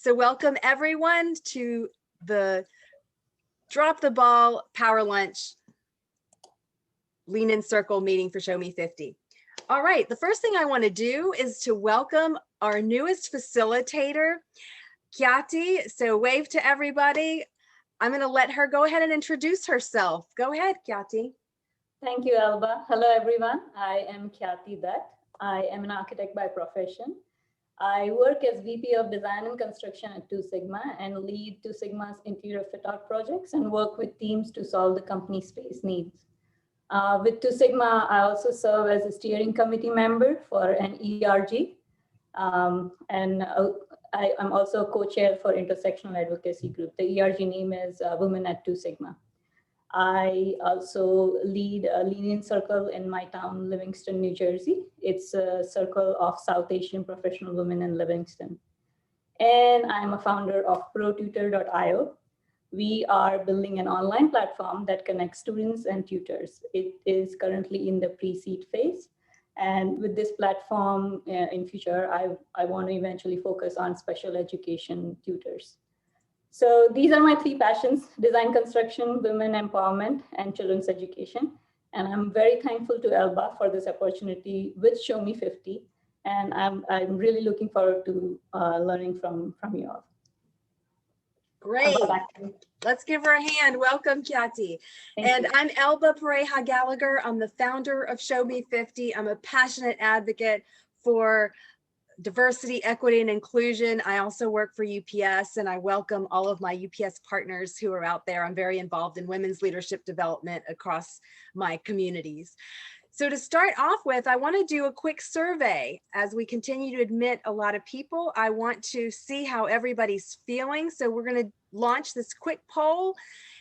So welcome everyone to the Drop the Ball Power Lunch Lean in Circle meeting for ShowMe50. All right, the first thing I want to do is to welcome our newest facilitator, Khyati. So wave to everybody. I'm going to let her go ahead and introduce herself. Go ahead, Khyati. Thank you, Elba. Hello, everyone. I am Khyati Dutt. I am an architect by profession. I work as VP of Design and Construction at 2 Sigma and lead 2 Sigma's interior fit-out projects and work with teams to solve the company space needs. With 2 Sigma, I also serve as a steering committee member for an ERG. I'm also co-chair for Intersectional Advocacy Group. The ERG name is Women at 2 Sigma. I also lead a Lean In Circle in my town, Livingston, New Jersey. It's a circle of South Asian professional women in Livingston. And I'm a founder of protutor.io. We are building an online platform that connects students and tutors. It is currently in the pre-seed phase. And with this platform in future, I want to eventually focus on special education tutors. So these are my 3 passions: design construction, women empowerment, and children's education. And I'm very thankful to Elba for this opportunity with ShowMe50. And I'm really looking forward to learning from you all. Great. Let's give her a hand. Welcome, Khyati. I'm Elba Pareja-Gallagher. I'm the founder of ShowMe50. I'm a passionate advocate for diversity, equity, and inclusion. I also work for UPS, and I welcome all of my UPS partners who are out there. I'm very involved in women's leadership development across my communities. So to start off with, I want to do a quick survey. As we continue to admit a lot of people, I want to see how everybody's feeling. So we're going to launch this quick poll.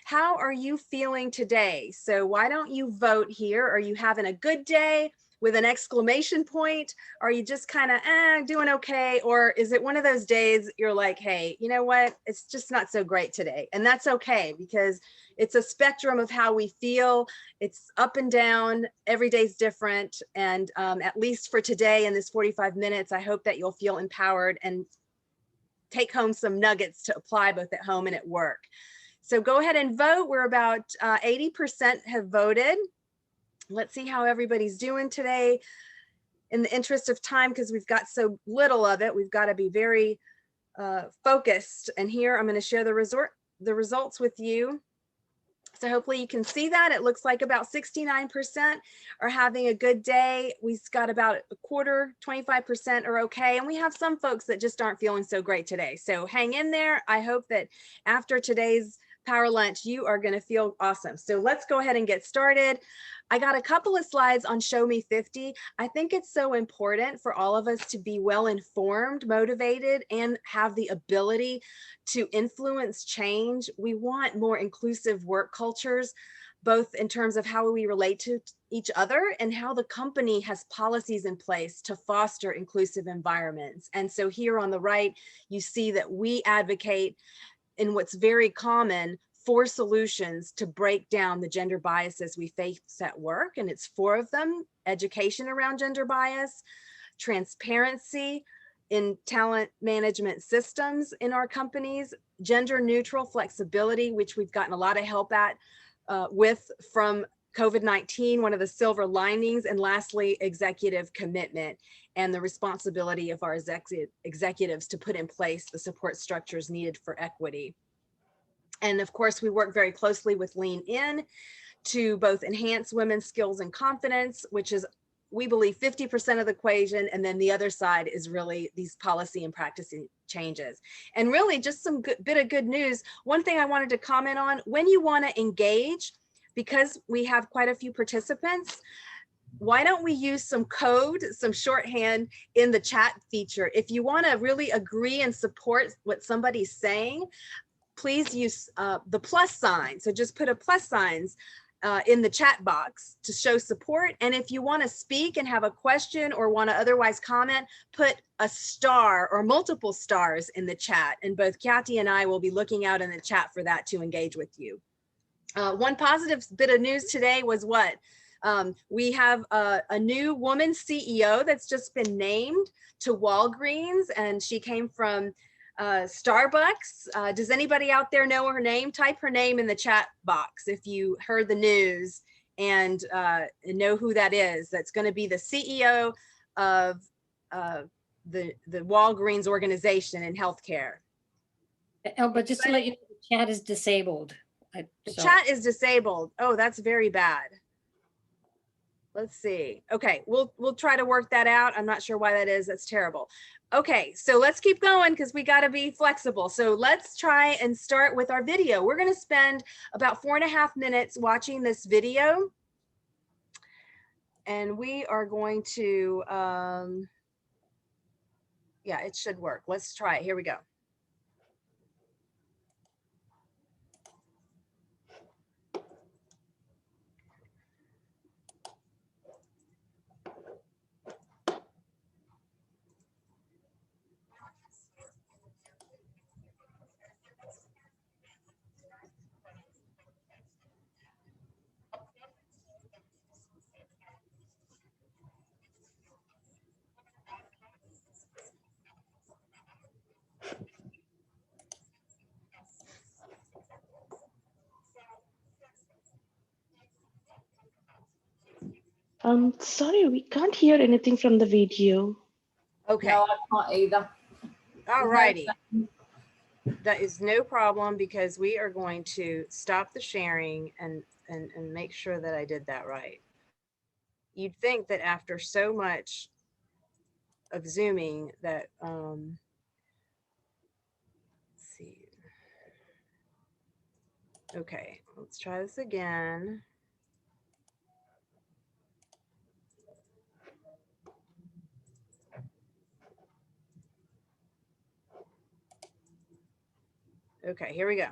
How are you feeling today? So why don't you vote here? Are you having a good day with an exclamation point? Are you just kind of doing okay? Or is it one of those days you're like, hey, you know what? It's just not so great today. And that's okay, because it's a spectrum of how we feel. It's up and down. Every day's different. And at least for today in this 45 minutes, I hope that you'll feel empowered and take home some nuggets to apply both at home and at work. So go ahead and vote. We're about 80% have voted. Let's see how everybody's doing today. In the interest of time, because we've got so little of it, we've got to be very focused. And here I'm going to share the results with you. So hopefully you can see that. It looks like about 69% are having a good day. We've got about a quarter, 25% are okay. And we have some folks that just aren't feeling so great today. So hang in there. I hope that after today's Power Lunch, you are going to feel awesome. So let's go ahead and get started. I got a couple of slides on ShowMe50. I think it's so important for all of us to be well informed, motivated, and have the ability to influence change. We want more inclusive work cultures, both in terms of how we relate to each other and how the company has policies in place to foster inclusive environments. And so here on the right, you see that we advocate in what's very common 4 solutions to break down the gender biases we face at work. And it's 4 of them: education around gender bias, transparency in talent management systems in our companies, gender neutral flexibility, which we've gotten a lot of help at with from COVID-19, one of the silver linings, and lastly, executive commitment and the responsibility of our executives to put in place the support structures needed for equity. And of course, we work very closely with Lean In to both enhance women's skills and confidence, which is, we believe, 50% of the equation. And then the other side is really these policy and practice changes. And really just some bit of good news. One thing I wanted to comment on: when you want to engage, because we have quite a few participants, why don't we use some code, some shorthand in the chat feature? If you want to really agree and support what somebody's saying, please use the plus sign. So just put a plus signs in the chat box to show support. And if you want to speak and have a question or want to otherwise comment, put a star or multiple stars in the chat. And both Khyati and I will be looking out in the chat for that to engage with you. One positive bit of news today was what? We have a new woman CEO that's just been named to Walgreens, and she came from Starbucks. Does anybody out there know her name? Type her name in the chat box if you heard the news and know who that is. That's going to be the CEO of the Walgreens organization in healthcare. Elba, just to let you know, the chat is disabled. The chat is disabled. Oh, that's very bad. Let's see. Okay, we'll try to work that out. I'm not sure why that is. That's terrible. Okay, so let's keep going because we got to be flexible. So let's try and start with our video. We're going to spend about 4.5 minutes watching this video. And we are going to, yeah, it should work. Let's try it. Here we go. Sorry, we can't hear anything from the video. Okay. No, I can't either. All righty. That is no problem because we are going to stop the sharing and make sure that I did that right. You'd think that after so much of Zooming that, let's see. Okay, let's try this again. Okay, here we go.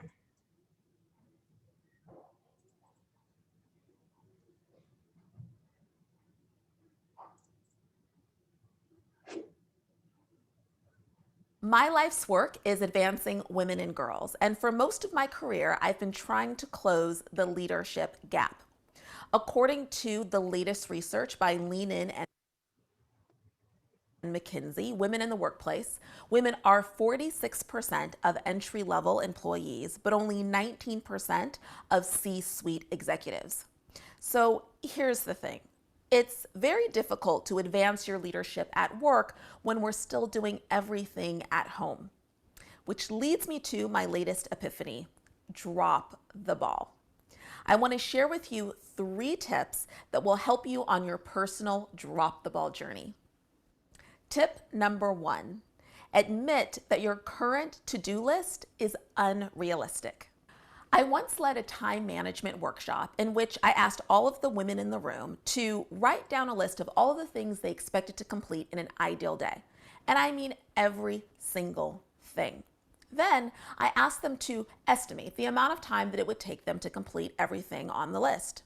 My life's work is advancing women and girls, and for most of my career, I've been trying to close the leadership gap. According to the latest research by Lean In and McKinsey, Women in the Workplace, women are 46% of entry-level employees, but only 19% of C-suite executives. So here's the thing. It's very difficult to advance your leadership at work when we're still doing everything at home. Which leads me to my latest epiphany: drop the ball. I want to share with you 3 tips that will help you on your personal drop the ball journey. Tip number 1, admit that your current to-do list is unrealistic. I once led a time management workshop in which I asked all of the women in the room to write down a list of all of the things they expected to complete in an ideal day. And I mean every single thing. Then I asked them to estimate the amount of time that it would take them to complete everything on the list.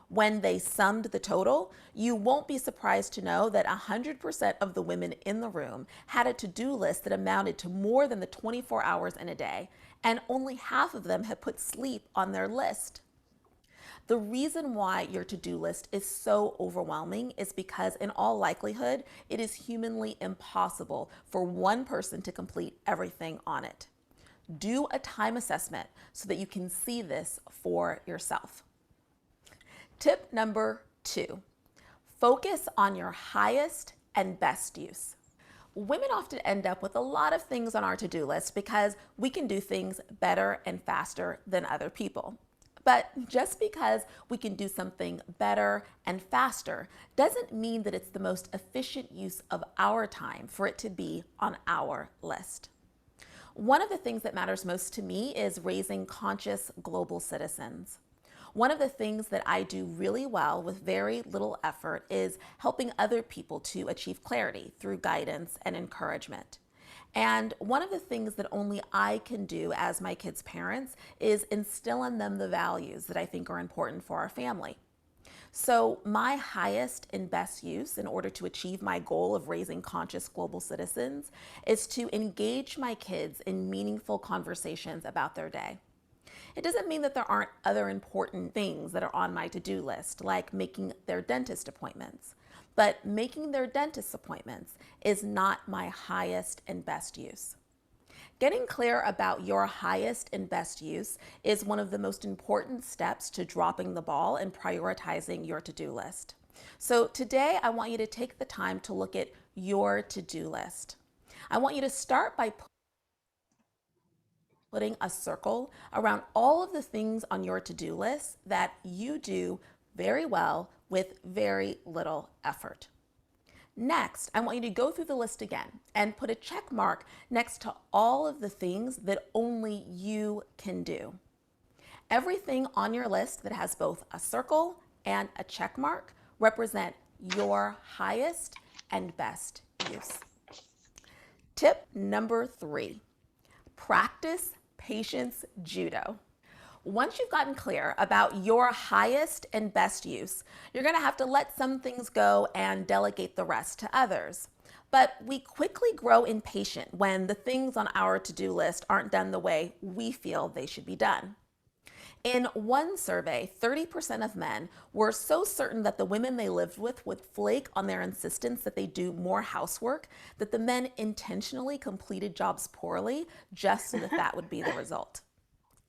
When they summed the total, you won't be surprised to know that 100% of the women in the room had a to-do list that amounted to more than the 24 hours in a day, and only half of them had put sleep on their list. The reason why your to-do list is so overwhelming is because in all likelihood, it is humanly impossible for one person to complete everything on it. Do a time assessment so that you can see this for yourself. Tip number 2, focus on your highest and best use. Women often end up with a lot of things on our to-do list because we can do things better and faster than other people. But just because we can do something better and faster doesn't mean that it's the most efficient use of our time for it to be on our list. One of the things that matters most to me is raising conscious global citizens. One of the things that I do really well with very little effort is helping other people to achieve clarity through guidance and encouragement. And one of the things that only I can do as my kids' parents is instill in them the values that I think are important for our family. So my highest and best use in order to achieve my goal of raising conscious global citizens is to engage my kids in meaningful conversations about their day. It doesn't mean that there aren't other important things that are on my to-do list, like making their dentist appointments. But making their dentist appointments is not my highest and best use. Getting clear about your highest and best use is one of the most important steps to dropping the ball and prioritizing your to-do list. So today, I want you to take the time to look at your to-do list. I want you to start by putting a circle around all of the things on your to-do list that you do very well with very little effort. Next, I want you to go through the list again and put a check mark next to all of the things that only you can do. Everything on your list that has both a circle and a check mark represent your highest and best use. Tip number 3, practice patience judo. Once you've gotten clear about your highest and best use, you're going to have to let some things go and delegate the rest to others. But we quickly grow impatient when the things on our to-do list aren't done the way we feel they should be done. In one survey, 30% of men were so certain that the women they lived with would flake on their insistence that they do more housework that the men intentionally completed jobs poorly just so that that would be the result.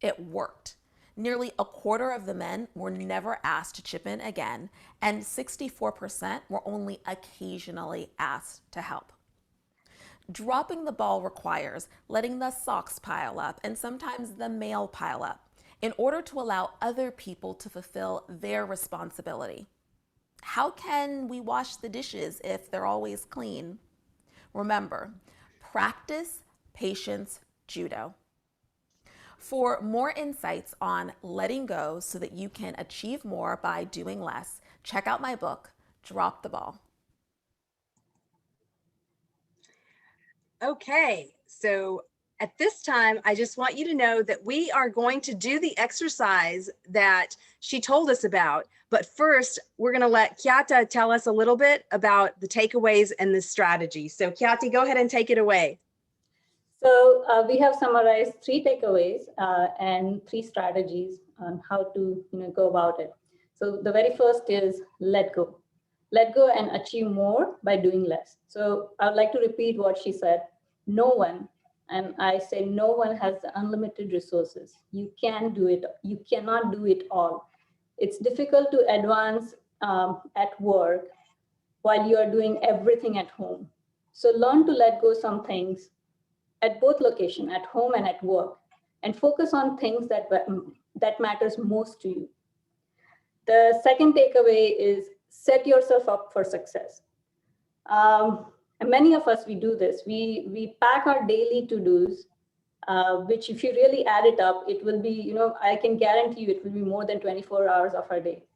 It worked. Nearly a quarter of the men were never asked to chip in again, and 64% were only occasionally asked to help. Dropping the ball requires letting the socks pile up and sometimes the mail pile up in order to allow other people to fulfill their responsibility. How can we wash the dishes if they're always clean? Remember, practice patience judo. For more insights on letting go so that you can achieve more by doing less, check out my book, Drop the Ball. Okay, so at this time, I just want you to know that we are going to do the exercise that she told us about. But first, we're going to let Khyati tell us a little bit about the takeaways and the strategy. So Khyati, go ahead and take it away. So we have summarized 3 takeaways and 3 strategies on how to go about it. So the very first is let go. Let go and achieve more by doing less. So I would like to repeat what she said. No one, and I say no one, has unlimited resources. You can do it. You cannot do it all. It's difficult to advance at work while you are doing everything at home. So learn to let go some things at both location, at home and at work, and focus on things that matters most to you. The second takeaway is set yourself up for success. And many of us, we do this. We pack our daily to-dos, which if you really add it up, it will be, I can guarantee you it will be more than 24 hours of our day.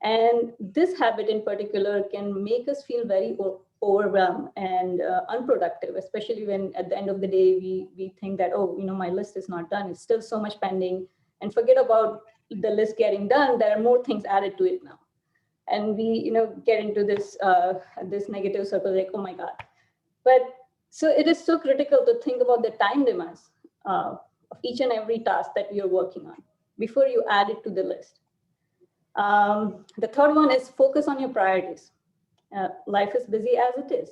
And this habit in particular can make us feel very overwhelmed and unproductive, especially when at the end of the day, we think that, oh, my list is not done. It's still so much pending, and forget about the list getting done. There are more things added to it now. And we, get into this, this negative circle, like, oh my God. But so it is so critical to think about the time demands of each and every task that we are working on before you add it to the list. The third one is focus on your priorities. Life is busy as it is.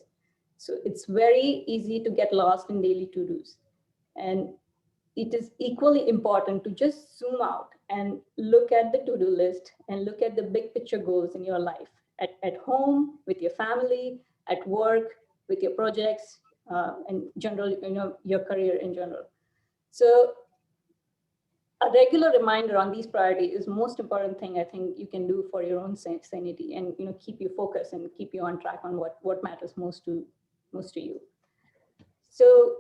So it's very easy to get lost in daily to-dos. And it is equally important to just zoom out and look at the to-do list and look at the big picture goals in your life, at home, with your family, at work, with your projects, and general, your career in general. So a regular reminder on these priorities is the most important thing I think you can do for your own sanity and keep you focused and keep you on track on what matters most to you. So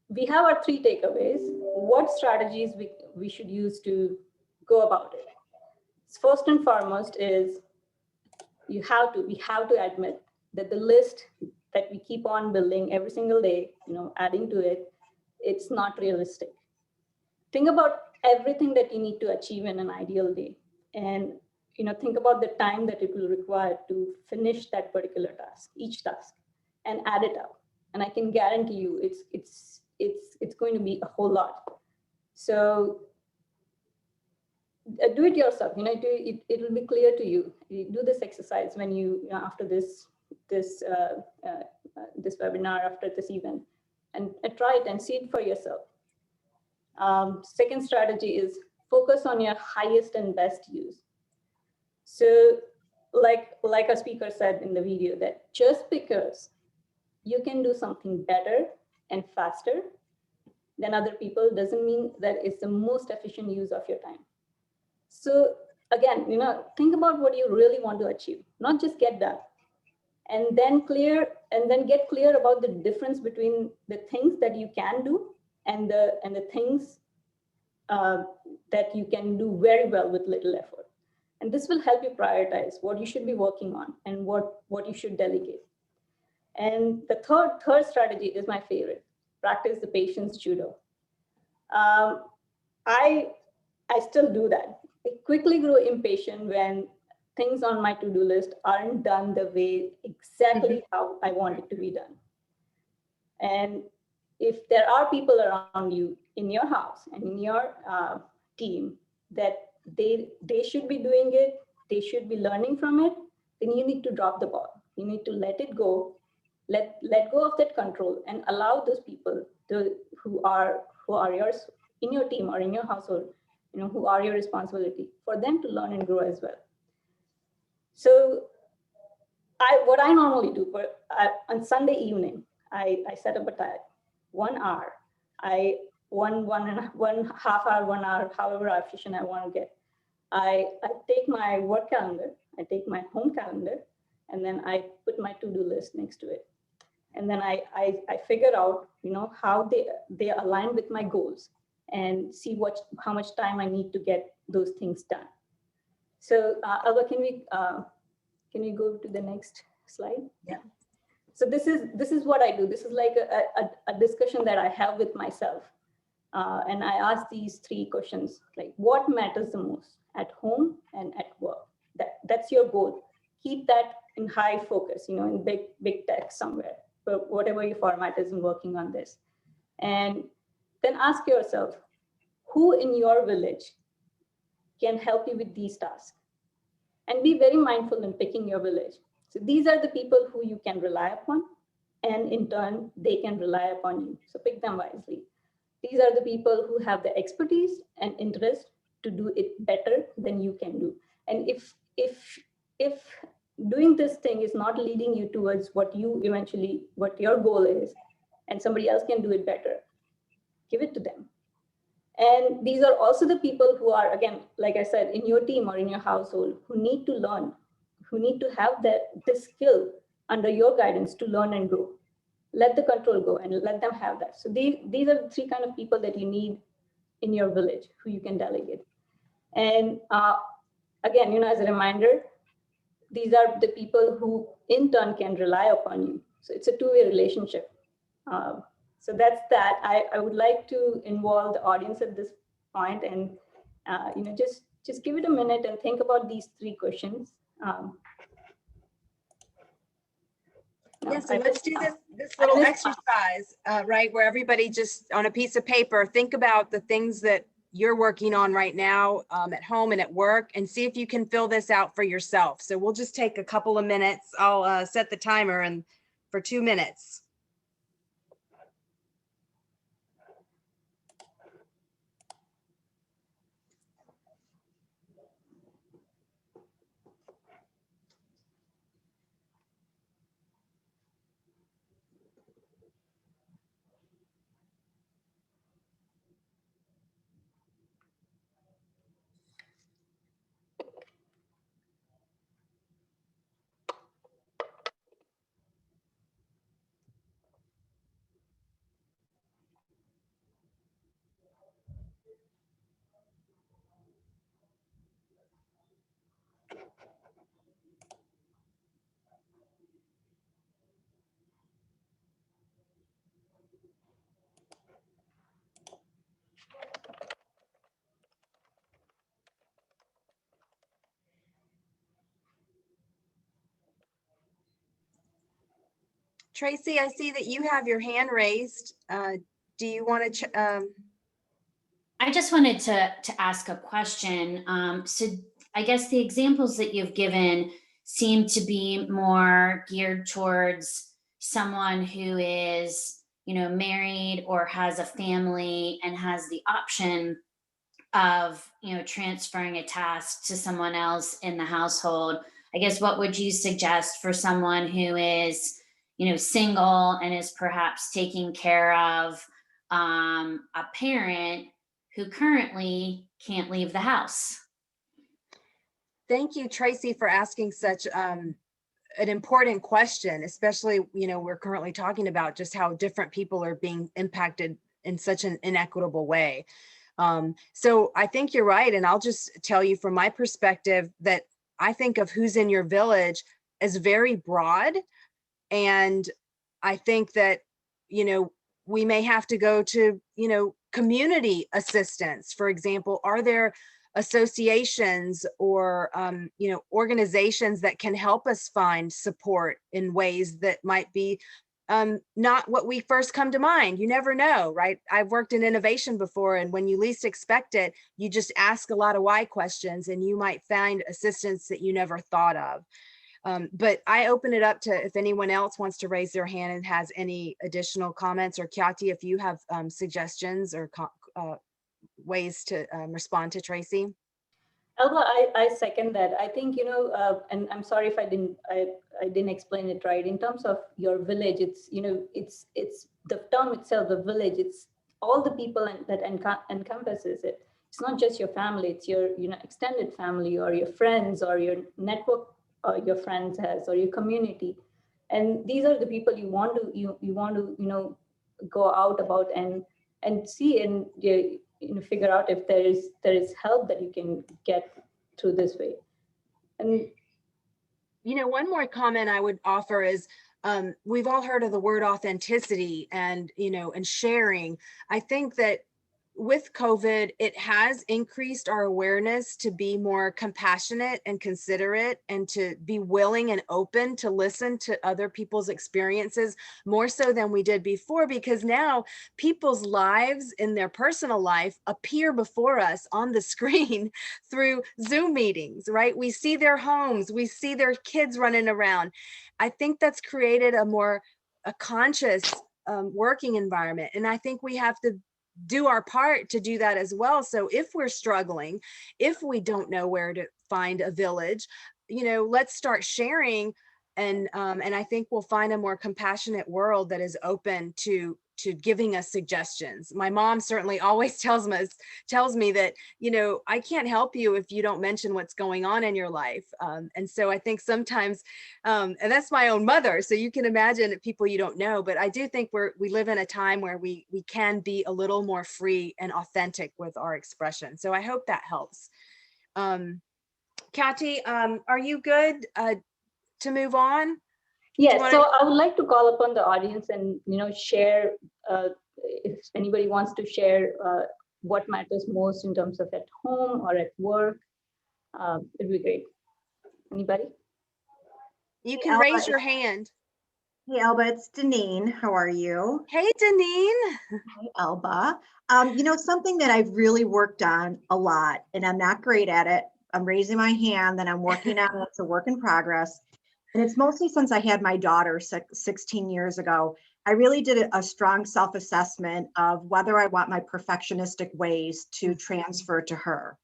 we have our 3 takeaways. What strategies we should use to go about it? First and foremost is we have to admit that the list that we keep on building every single day, adding to it, it's not realistic. Think about everything that you need to achieve in an ideal day, and think about the time that it will require to finish that particular task, each task, and add it up. And I can guarantee you, it's going to be a whole lot. So do it yourself. It will be clear to you. You do this exercise when you after this webinar, after this event, and try it and see it for yourself. Second strategy is focus on your highest and best use. So like our speaker said in the video, that just because you can do something better and faster than other people doesn't mean that it's the most efficient use of your time. So again, think about what you really want to achieve, not just get done. And then get clear about the difference between the things that you can do and the things that you can do very well with little effort. And this will help you prioritize what you should be working on and what you should delegate. And the third strategy is my favorite. Practice the patience judo. I still do that. I quickly grow impatient when things on my to-do list aren't done the way exactly how I want it to be done. And if there are people around you in your house and in your team that they should be doing it, they should be learning from it, then you need to drop the ball. You need to let it go, let go of that control, and allow those people who are yours in your team or in your household, who are your responsibility, for them to learn and grow as well. So what I normally do on Sunday evening, I set up a time, 1 hour. One half hour, 1 hour, however efficient I want to get. I take my work calendar, I take my home calendar, and then I put my to-do list next to it. And then I figure out, how they align with my goals and see how much time I need to get those things done. So Elba, can we go to the next slide? Yeah. So this is what I do. This is like a discussion that I have with myself. And I ask these 3 questions, like what matters the most at home and at work? That's your goal. Keep that in high focus, in big text somewhere, but whatever your format is in working on this. And then ask yourself, who in your village can help you with these tasks? And be very mindful in picking your village. So these are the people who you can rely upon, and in turn, they can rely upon you. So pick them wisely. These are the people who have the expertise and interest to do it better than you can do. And if doing this thing is not leading you towards what your goal is, and somebody else can do it better, give it to them. And these are also the people who are, again, like I said, in your team or in your household, who need to learn, who need to have this skill under your guidance to learn and grow. Let the control go and let them have that. So these are the 3 kind of people that you need in your village who you can delegate. And again, as a reminder, these are the people who in turn can rely upon you. So it's a 2-way relationship. So that's that. I would like to involve the audience at this point and just give it a minute and think about these 3 questions. Yeah, so let's do this little exercise, right, where everybody just on a piece of paper, think about the things that you're working on right now at home and at work, and see if you can fill this out for yourself. So we'll just take a couple of minutes. I'll set the timer and for 2 minutes. Tracy, I see that you have your hand raised. Do you want to? I just wanted to ask a question. So I guess the examples that you've given seem to be more geared towards someone who is married or has a family and has the option of, transferring a task to someone else in the household, I guess what would you suggest for someone who is, single and is perhaps taking care of a parent who currently can't leave the house? Thank you, Tracy, for asking such an important question, especially, we're currently talking about just how different people are being impacted in such an inequitable way. So I think you're right. And I'll just tell you from my perspective that I think of who's in your village as very broad. And I think that, we may have to go to, community assistance. For example, are there associations or, organizations that can help us find support in ways that might be not what we first come to mind? You never know, right? I've worked in innovation before, and when you least expect it, you just ask a lot of why questions and you might find assistance that you never thought of. But I open it up to if anyone else wants to raise their hand and has any additional comments, or Khyati, if you have suggestions or ways to respond to Tracy. Elba, I second that. I think, and I'm sorry if I didn't explain it right. In terms of your village, it's, it's the term itself, the village, it's all the people that encompasses it. It's not just your family, it's your, extended family or your friends or your network or your friends has or your community. And these are the people you want to, go out about and see and figure out if there is help that you can get through this way. And one more comment I would offer is we've all heard of the word authenticity and and sharing. I think that with COVID, it has increased our awareness to be more compassionate and considerate and to be willing and open to listen to other people's experiences more so than we did before, because now people's lives in their personal life appear before us on the screen through Zoom meetings, right? We see their homes, we see their kids running around. I think that's created a conscious working environment. And I think we have to do our part to do that as well. So if we're struggling, if we don't know where to find a village, let's start sharing. And I think we'll find a more compassionate world that is open to giving us suggestions. My mom certainly always tells me that, I can't help you if you don't mention what's going on in your life. And so I think sometimes, and that's my own mother, so you can imagine people you don't know, but I do think we live in a time where we can be a little more free and authentic with our expression. So I hope that helps. Khyati, are you good to move on? Yes, so I would like to call upon the audience and share if anybody wants to share what matters most in terms of at home or at work. It'd be great. Anybody? You can raise your hand. Hey, Elba, it's Deneen. How are you? Hey, Deneen. Hi, Elba. Something that I've really worked on a lot, and I'm not great at it. I'm raising my hand, and I'm working on it. It's a work in progress. And it's mostly since I had my daughter 16 years ago. I really did a strong self-assessment of whether I want my perfectionistic ways to transfer to her.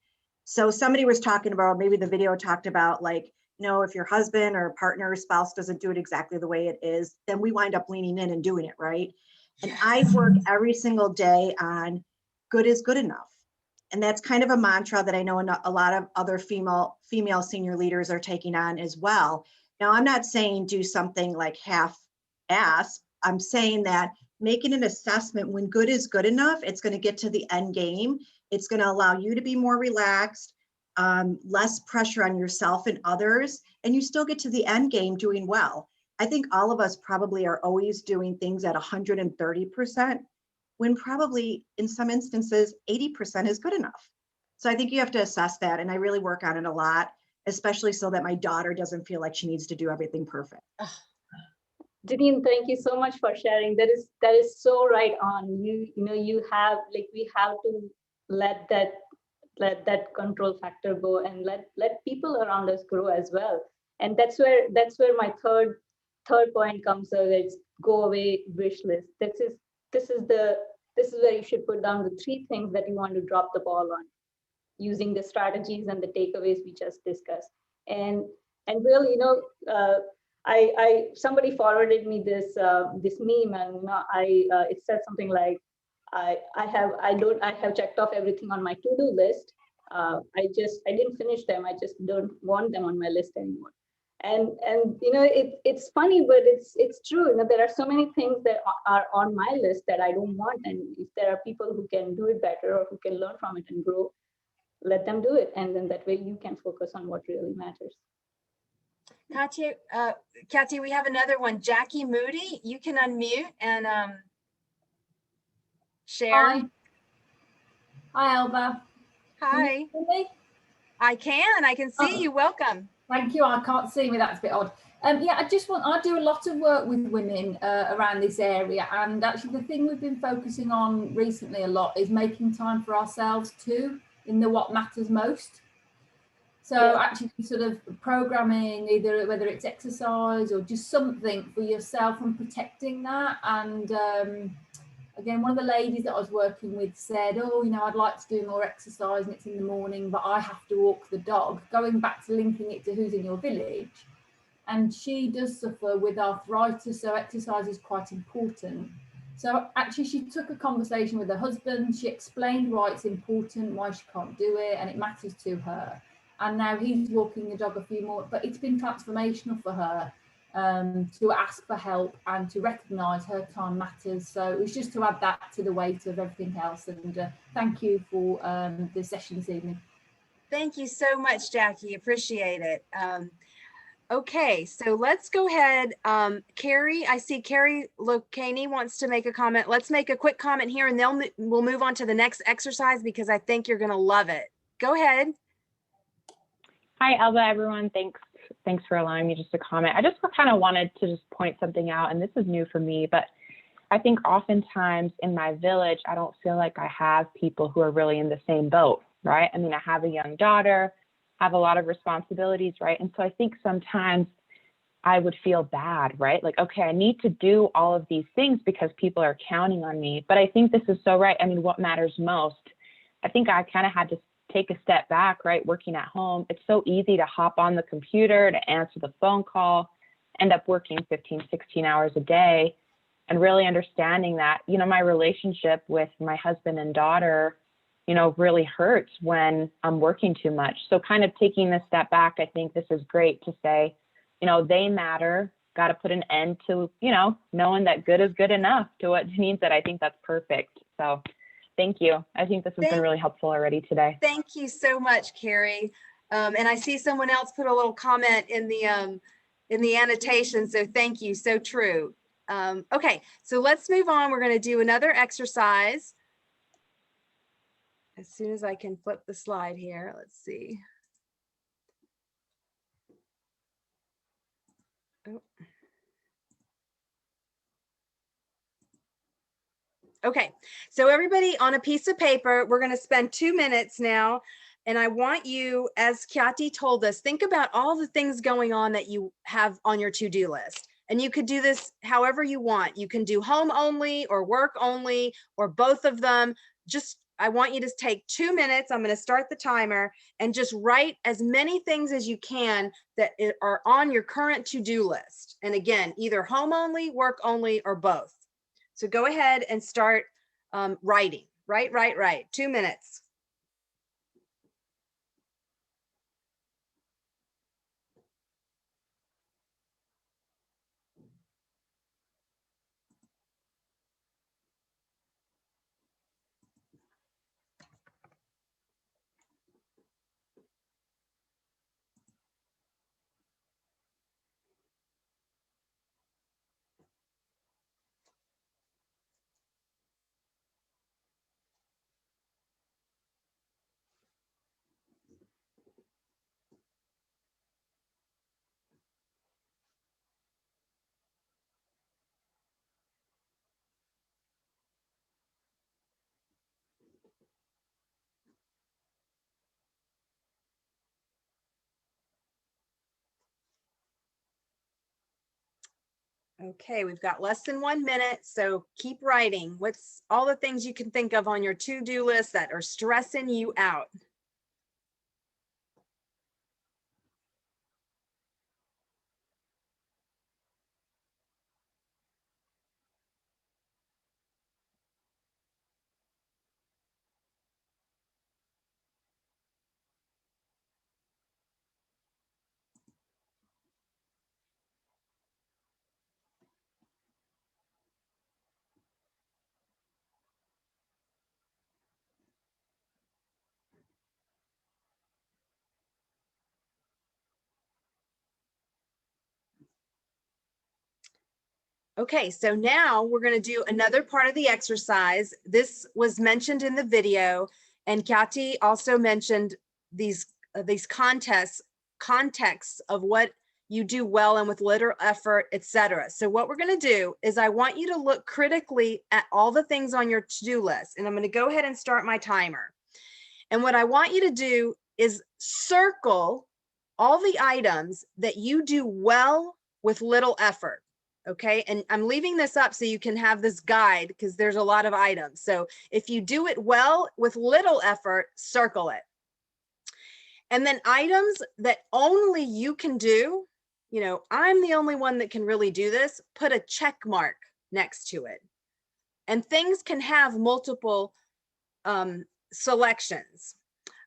So somebody was talking about, maybe the video talked about, like, if your husband or partner or spouse doesn't do it exactly the way it is, then we wind up leaning in and doing it, right? And I work every single day on good is good enough. And that's kind of a mantra that I know a lot of other female senior leaders are taking on as well. Now, I'm not saying do something like half-ass. I'm saying that making an assessment when good is good enough, it's going to get to the end game. It's going to allow you to be more relaxed, less pressure on yourself and others, and you still get to the end game doing well. I think all of us probably are always doing things at 130%, when probably in some instances, 80% is good enough. So I think you have to assess that, and I really work on it a lot, especially so that my daughter doesn't feel like she needs to do everything perfect. Deneen, thank you so much for sharing. That is so right on. We have to let that control factor go and let people around us grow as well. And that's where my third point comes. So it's go away wish list. this is where you should put down the 3 things that you want to drop the ball on, using the strategies and the takeaways we just discussed. And really, I somebody forwarded me this meme, and it said something like, I have checked off everything on my to-do list. I didn't finish them. I just don't want them on my list anymore. And it's funny, but it's true. There are so many things that are on my list that I don't want. And if there are people who can do it better or who can learn from it and grow, let them do it. And then that way you can focus on what really matters. Khyati, we have another one. Jackie Moody, you can unmute and share. Hi, Elba. Hi. Can you hear me? I can see you. Welcome. Thank you. I can't see me. That's a bit odd. Yeah, I do a lot of work with women around this area. And actually the thing we've been focusing on recently a lot is making time for ourselves too, in the what matters most. So actually sort of programming, whether it's exercise or just something for yourself and protecting that. And again, one of the ladies that I was working with said, oh, I'd like to do more exercise and it's in the morning, but I have to walk the dog, going back to linking it to who's in your village. And she does suffer with arthritis, so exercise is quite important. So actually she took a conversation with her husband. She explained why it's important, why she can't do it, and it matters to her. And now he's walking the dog a few more, but it's been transformational for her to ask for help and to recognise her time matters. So it was just to add that to the weight of everything else. And thank you for the session this evening. Thank you so much, Jackie. Appreciate it. Okay, so let's go ahead. Carrie, I see Carrie Locani wants to make a comment. Let's make a quick comment here and then we'll move on to the next exercise because I think you're going to love it. Go ahead. Hi, Elba, everyone. Thanks for allowing me just to comment. I just kind of wanted to just point something out, and this is new for me, but I think oftentimes in my village, I don't feel like I have people who are really in the same boat, right? I mean, I have a young daughter, have a lot of responsibilities, right? And so I think sometimes I would feel bad, right? Like, okay, I need to do all of these things because people are counting on me. But I think this is so right. I mean, what matters most? I think I kind of had to take a step back, right? Working at home, it's so easy to hop on the computer, to answer the phone call, end up working 15, 16 hours a day, and really understanding that, my relationship with my husband and daughter, really hurts when I'm working too much. So kind of taking this step back, I think this is great to say, they matter, got to put an end to, knowing that good is good enough to what means that I think that's perfect. So thank you. I think this has been really helpful already today. Thank you so much, Carrie. And I see someone else put a little comment in the annotation. So thank you. So true. Okay, so let's move on. We're going to do another exercise. As soon as I can flip the slide here, let's see. Oh. Okay, so everybody on a piece of paper, we're going to spend 2 minutes now. And I want you, as Khyati told us, think about all the things going on that you have on your to-do list. And you could do this however you want. You can do home only or work only or both of them. I want you to take 2 minutes. I'm going to start the timer and just write as many things as you can that are on your current to-do list. And again, either home only, work only, or both. So go ahead and start writing. Write. 2 minutes. Okay, we've got less than 1 minute, so keep writing. What's all the things you can think of on your to-do list that are stressing you out? Okay, so now we're going to do another part of the exercise. This was mentioned in the video, and Khyati also mentioned these contexts of what you do well and with little effort, etc. So what we're going to do is I want you to look critically at all the things on your to-do list, and I'm going to go ahead and start my timer. And what I want you to do is circle all the items that you do well with little effort. Okay, and I'm leaving this up so you can have this guide because there's a lot of items. So if you do it well with little effort, circle it. And then items that only you can do, you know, I'm the only one that can really do this, put a check mark next to it. And things can have multiple selections.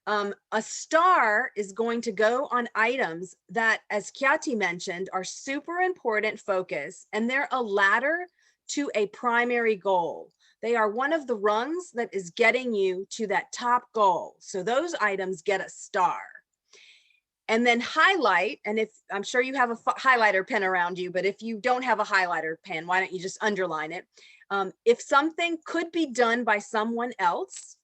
A star is going to go on items that, as Khyati mentioned, are super important focus, and they're a ladder to a primary goal. They are one of the rungs that is getting you to that top goal. So those items get a star. And then highlight, and if I'm sure you have a highlighter pen around you, but if you don't have a highlighter pen, why don't you just underline it? If something could be done by someone else,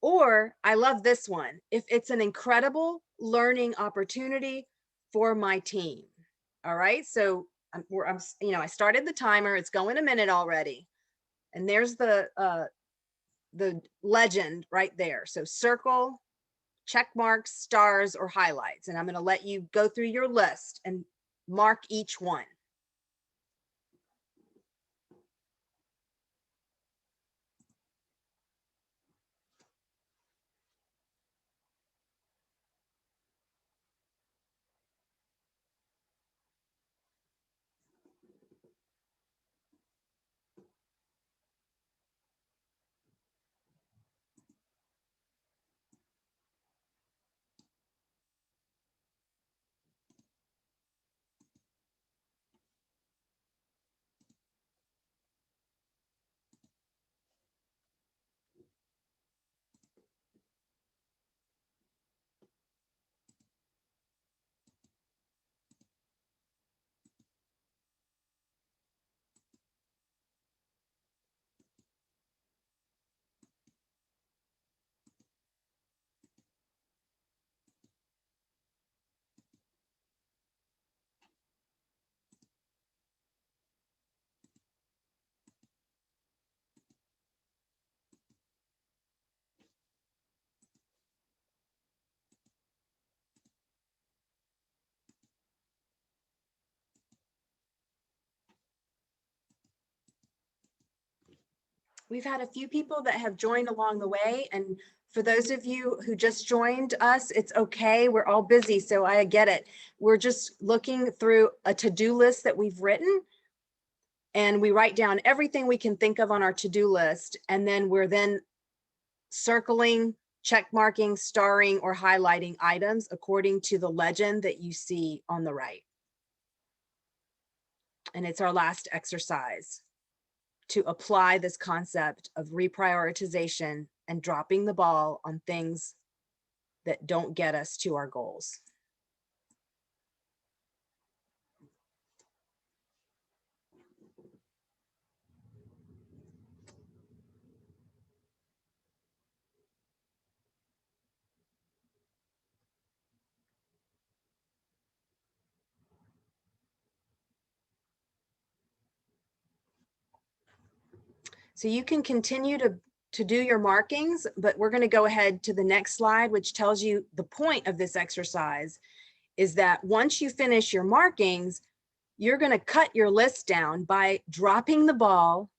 or I love this one, if it's an incredible learning opportunity for my team. All right, so I started the timer, it's going a minute already. And there's the legend right there. So circle, check marks, stars, or highlights. And I'm going to let you go through your list and mark each one. We've had a few people that have joined along the way. And for those of you who just joined us, it's okay. We're all busy, so I get it. We're just looking through a to-do list that we've written, and we write down everything we can think of on our to-do list. And then we're circling, check marking, starring, or highlighting items according to the legend that you see on the right. And it's our last exercise to apply this concept of reprioritization and dropping the ball on things that don't get us to our goals. So you can continue to do your markings, but we're going to go ahead to the next slide, which tells you the point of this exercise is that once you finish your markings, you're going to cut your list down by dropping the ball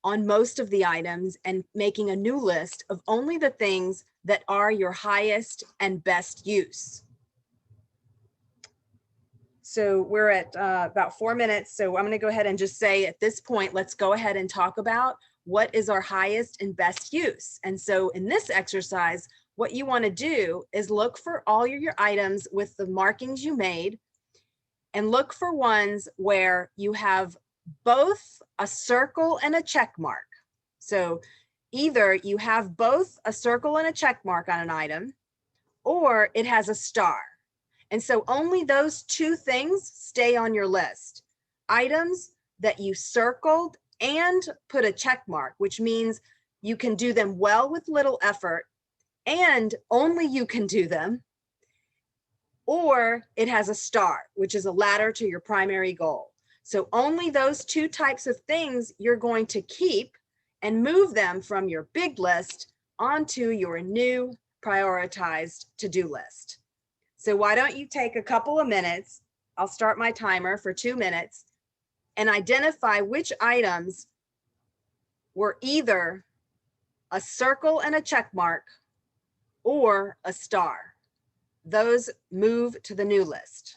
on most of the items and making a new list of only the things that are your highest and best use. So we're at about 4 minutes. So I'm going to go ahead and just say at this point, let's go ahead and talk about what is our highest and best use. And so in this exercise, what you want to do is look for all your items with the markings you made, and look for ones where you have both a circle and a check mark. So either you have both a circle and a check mark on an item, or it has a star. And so only those two things stay on your list. Items that you circled and put a check mark, which means you can do them well with little effort, and only you can do them. Or it has a star, which is a ladder to your primary goal. So only those two types of things you're going to keep and move them from your big list onto your new prioritized to-do list. So why don't you take a couple of minutes, I'll start my timer for 2 minutes, and identify which items were either a circle and a check mark or a star. Those move to the new list.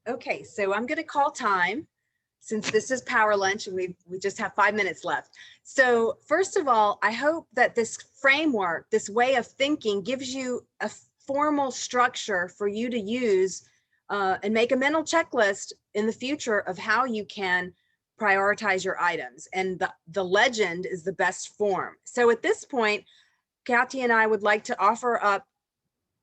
Okay, so I'm going to call time since this is power lunch and we just have 5 minutes left. So first of all, I hope that this framework, this way of thinking, gives you a formal structure for you to use and make a mental checklist in the future of how you can prioritize your items. And the legend is the best form. So at this point, Khyati and I would like to offer up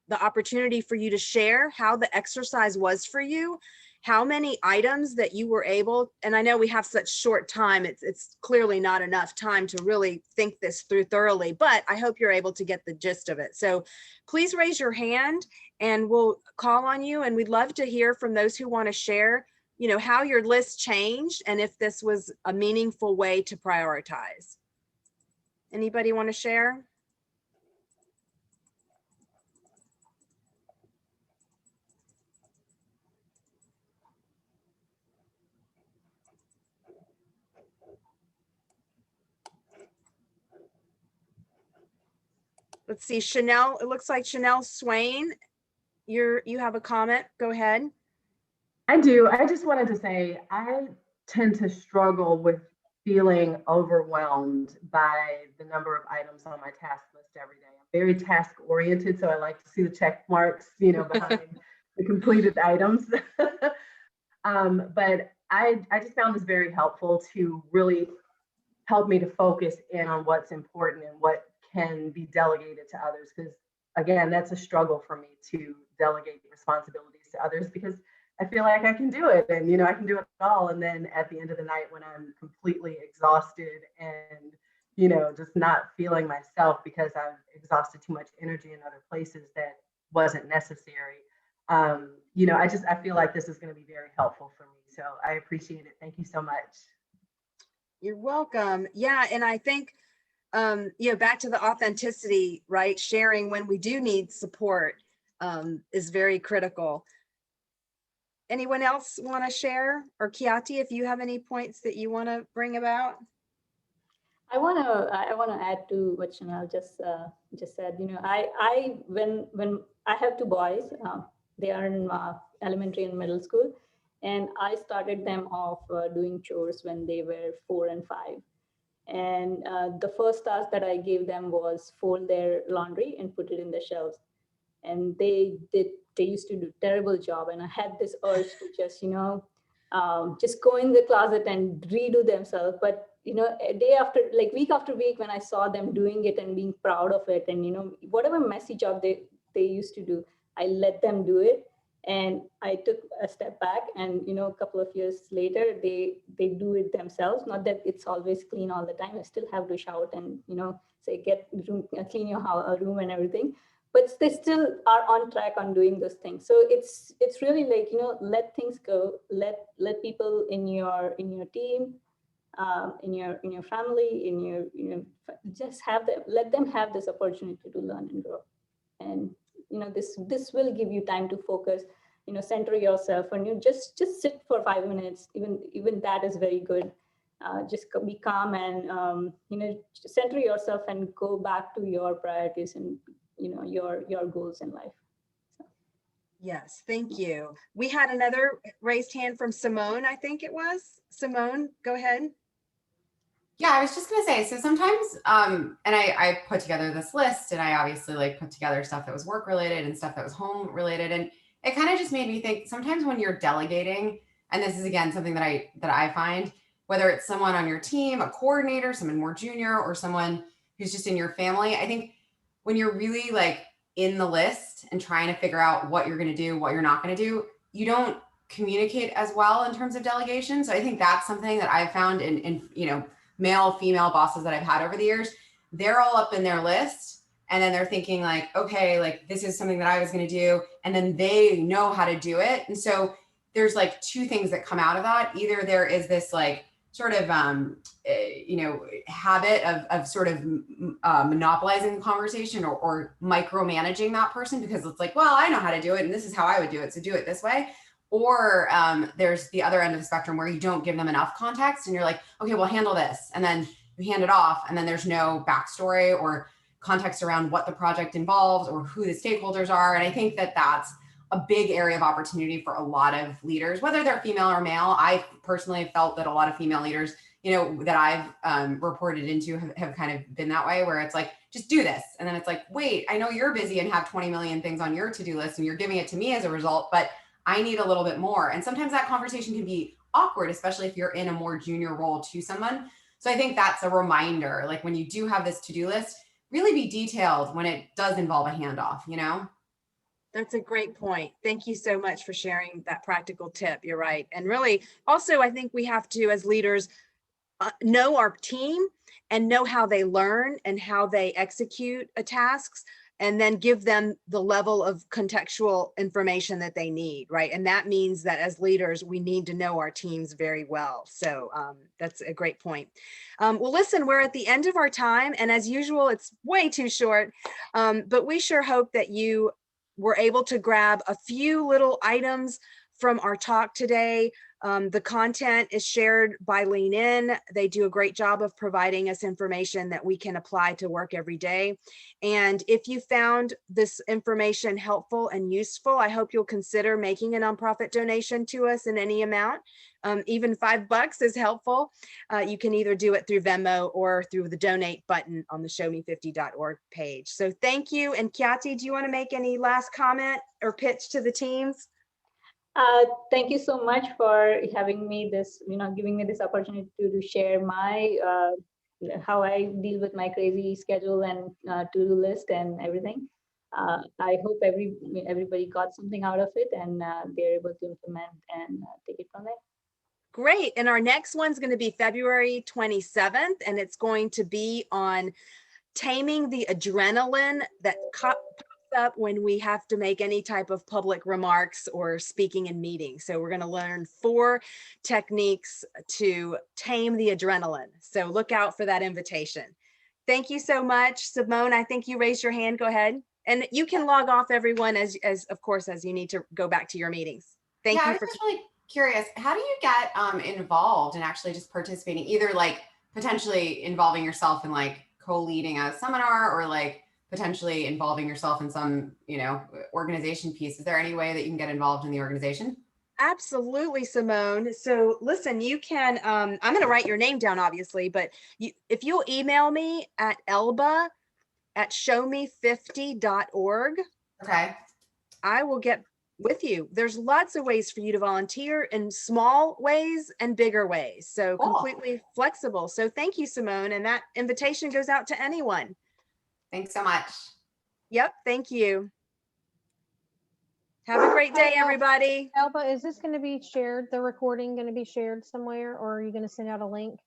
the opportunity for you to share how the exercise was for you, how many items that you were able, and I know we have such short time, it's clearly not enough time to really think this through thoroughly, but I hope you're able to get the gist of it. So please raise your hand and we'll call on you, and we'd love to hear from those who want to share, you know, how your list changed and if this was a meaningful way to prioritize. Anybody want to share? Let's see, Chanel, it looks like Chanel Swain, you have a comment, go ahead. I do. I just wanted to say, I tend to struggle with feeling overwhelmed by the number of items on my task list every day. I'm very task oriented, so I like to see the check marks, you know, behind the completed items. But I just found this very helpful to really help me to focus in on what's important and what can be delegated to others. Because again, that's a struggle for me to delegate responsibilities to others, because I feel like I can do it and, you know, I can do it all. And then at the end of the night, when I'm completely exhausted and, you know, just not feeling myself because I've exhausted too much energy in other places that wasn't necessary, You know, I feel like this is going to be very helpful for me. So I appreciate it. Thank you so much. You're welcome. Yeah, and I think, you know, back to the authenticity, right? Sharing when we do need support is very critical. Anyone else want to share? Or Khyati, if you have any points that you want to bring about? I want to add to what Chanel just said. You know, when I have two boys, they are in elementary and middle school, and I started them off doing chores when they were 4 and 5. And the first task that I gave them was fold their laundry and put it in the shelves. And they used to do a terrible job. And I had this urge to just, you know, just go in the closet and redo themselves. But, you know, a day after, like week after week, when I saw them doing it and being proud of it, and, you know, whatever messy job they used to do, I let them do it. And I took a step back, and, you know, a couple of years later, they do it themselves. Not that it's always clean all the time. I still have to shout and, you know, say, clean your room and everything. But they still are on track on doing those things. So it's really like, you know, let things go. Let people in your team, in your family, in your, you know, just let them have this opportunity to learn and grow. And, you know, this will give you time to focus, you know, center yourself, and you just sit for 5 minutes. Even that is very good. Just be calm and, you know, center yourself and go back to your priorities and, you know, your goals in life. So. Yes, thank you. We had another raised hand from Simone, I think it was. Simone, go ahead. Yeah, I was just gonna say, so sometimes, and I put together this list, and I obviously like put together stuff that was work related and stuff that was home related. And it kind of just made me think sometimes when you're delegating, and this is again, something that I find, whether it's someone on your team, a coordinator, someone more junior, or someone who's just in your family, I think when you're really like in the list and trying to figure out what you're going to do, what you're not going to do, you don't communicate as well in terms of delegation. So I think that's something that I've found in you know, male, female bosses that I've had over the years. They're all up in their list, and then they're thinking like, okay, like this is something that I was going to do. And then they know how to do it. And so there's like two things that come out of that. Either there is this like sort of, you know, habit of sort of monopolizing the conversation or micromanaging that person, because it's like, well, I know how to do it and this is how I would do it, so do it this way. Or there's the other end of the spectrum where you don't give them enough context and you're like, okay, well, handle this. And then you hand it off, and then there's no backstory or context around what the project involves or who the stakeholders are. And I think that that's a big area of opportunity for a lot of leaders, whether they're female or male. I personally felt that a lot of female leaders, you know, that I've reported into have kind of been that way, where it's like, just do this. And then it's like, wait, I know you're busy and have 20 million things on your to-do list and you're giving it to me as a result, but I need a little bit more. And sometimes that conversation can be awkward, especially if you're in a more junior role to someone. So I think that's a reminder, like when you do have this to-do list, really be detailed when it does involve a handoff, you know? That's a great point. Thank you so much for sharing that practical tip. You're right. And really, also, I think we have to, as leaders, know our team and know how they learn and how they execute tasks, and then give them the level of contextual information that they need, right? And that means that as leaders, we need to know our teams very well. So that's a great point. Well, listen, we're at the end of our time, and as usual, it's way too short, but we sure hope that you were able to grab a few little items from our talk today. The content is shared by Lean In. They do a great job of providing us information that we can apply to work every day. And if you found this information helpful and useful, I hope you'll consider making a nonprofit donation to us in any amount. Even $5 is helpful. You can either do it through Venmo or through the donate button on the ShowMe50.org page. So thank you. And Khyati, do you want to make any last comment or pitch to the teams? Thank you so much for having me giving me this opportunity to share my how I deal with my crazy schedule and to-do list and everything. I hope everybody got something out of it, and they're able to implement and take it from there. Great. And our next one's going to be February 27th, and it's going to be on taming the adrenaline that pops up when we have to make any type of public remarks or speaking in meetings. So we're going to learn 4 techniques to tame the adrenaline. So look out for that invitation. Thank you so much. Simone, I think you raised your hand. Go ahead. And you can log off, everyone, as of course, as you need to go back to your meetings. Thank you I was for just really curious. How do you get involved in actually just participating, either like potentially involving yourself in like co-leading a seminar, or like potentially involving yourself in some, you know, organization piece? Is there any way that you can get involved in the organization? Absolutely, Simone. So listen, you can, I'm going to write your name down, obviously, but if you'll email me at Elba at ShowMe50.org, Okay. I will get with you. There's lots of ways for you to volunteer, in small ways and bigger ways. So Cool. completely flexible. So thank you, Simone. And that invitation goes out to anyone. Thanks so much. Yep. Thank you. Have a great day, everybody. Elba, is this going to be shared, the recording going to be shared somewhere, or are you going to send out a link?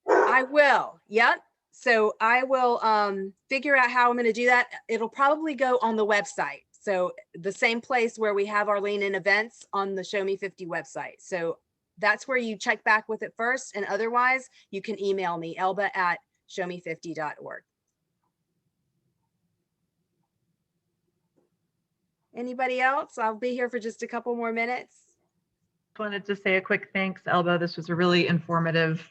I will. Yep. So I will figure out how I'm going to do that. It'll probably go on the website. So the same place where we have our lean in events on the ShowMe50 website. So that's where you check back with it first. And otherwise you can email me, Elba at ShowMe50.org. Anybody else? I'll be here for just a couple more minutes. Wanted to say a quick thanks, Elba. This was a really informative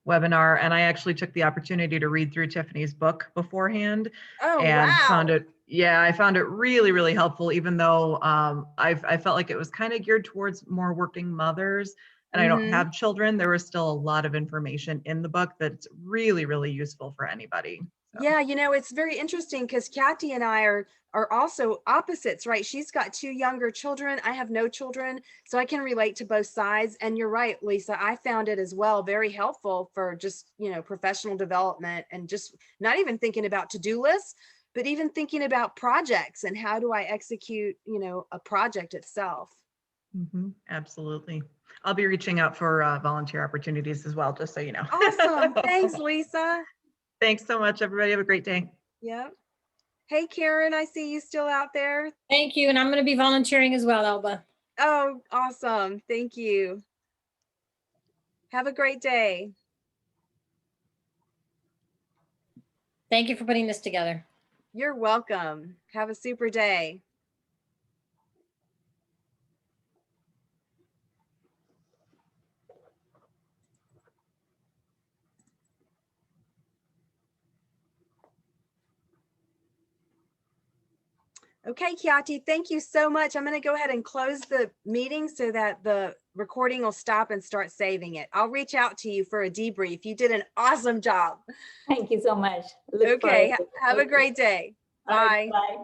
webinar, and I actually took the opportunity to read through Tiffany's book beforehand. Oh, and wow. I found it really, really helpful, even though I felt like it was kind of geared towards more working mothers, and I don't have children. There was still a lot of information in the book that's really, really useful for anybody. So. Yeah, you know, it's very interesting because Khyati and I are also opposites, right? She's got 2 younger children. I have no children, so I can relate to both sides. And you're right, Lisa, I found it as well very helpful for just, you know, professional development, and just not even thinking about to-do lists, but even thinking about projects and how do I execute, you know, a project itself. Absolutely. I'll be reaching out for volunteer opportunities as well, just so you know. Awesome. Thanks, Lisa. Thanks so much, everybody. Have a great day. Yep. Hey, Karen, I see you still out there. Thank you. And I'm going to be volunteering as well, Elba. Oh, awesome. Thank you. Have a great day. Thank you for putting this together. You're welcome. Have a super day. Okay, Khyati, thank you so much. I'm going to go ahead and close the meeting so that the recording will stop and start saving it. I'll reach out to you for a debrief. You did an awesome job. Thank you so much. Okay, have a great day. Bye. Bye.